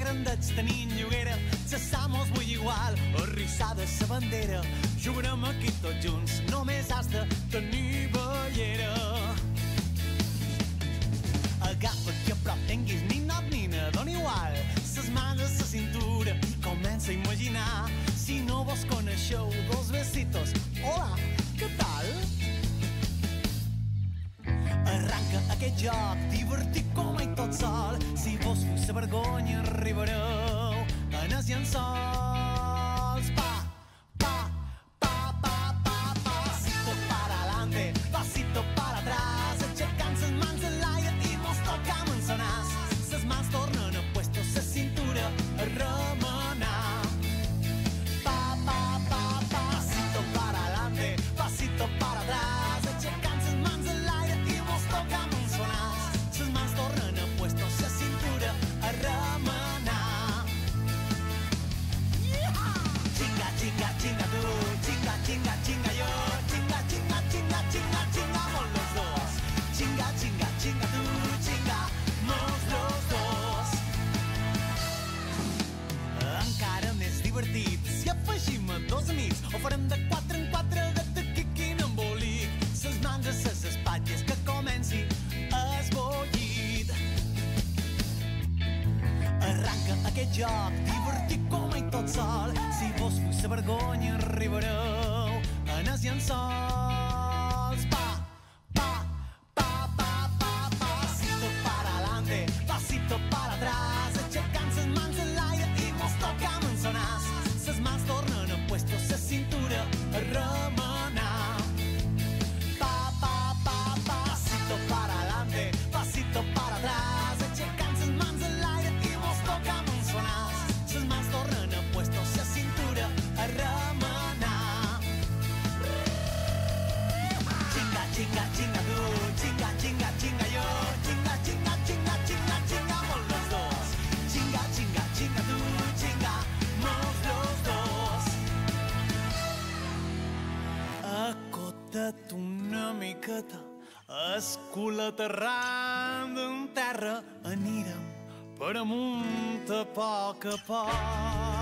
grandets tenint lloguera, s'assamos vull igual, arrissada sa bandera. Jugarem aquí tots junts, només has de tenir bellera. Agafa't que a prop tinguis ninot, nina, dona igual. Ses mans a sa cintura i comença a imaginar. Si no vos coneixeu, dos besitos, hola, què tal? Arranca aquest joc, divertit com mai tot sol. Si vos feu sa vergonya, arribareu en els llençols. Pasito para adelante, pasito para atrás, aixecant ses mans en l'aire i mos tocam en sa nas. Ses mans tornen a puesto, sa cintura a remenar. Pasito para adelante, pasito para atrás, aixecant ses mans en l'aire i mos tocam en sa nas. Ses mans tornen a puesto, sa cintura a remenar. Chinga, chinga, chinga tu, chinga, chinga, chinga yo, chinga, chinga, chinga, chinga, chingamos los dos. Chinga, chinga, chinga tu, chingamos los dos. Encara més divertit si afegim a dos amics, o farem de 4 en 4 de tequiquin embolic. Ses mans a ses espatlles, que comenci esbollit. Arranca aquest joc, divertit com mai tot sol. Si vos feu sa vergonya, arribareu en els llençols. Pasito para adelante, pasito para atrás, aixecant ses mans en l'aire i mos tocam en sa nas. Ses mans tornen a puesto, sa cintura a remenar. Pasito para adelante, pasito para atrás, aixecant ses mans en l'aire i mos tocam en sa nas. Ses mans tornen a puesto, sa cintura a remenar. Chinga, chinga, chinga tu, chinga, chinga, chinga yo, chinga, chinga, chinga, chinga, chingamos los dos. Chinga, chinga, chinga tu, chingamos los dos. Acota't una miqueta, escolaterrant en terra, anirem per amunt a poc a poc.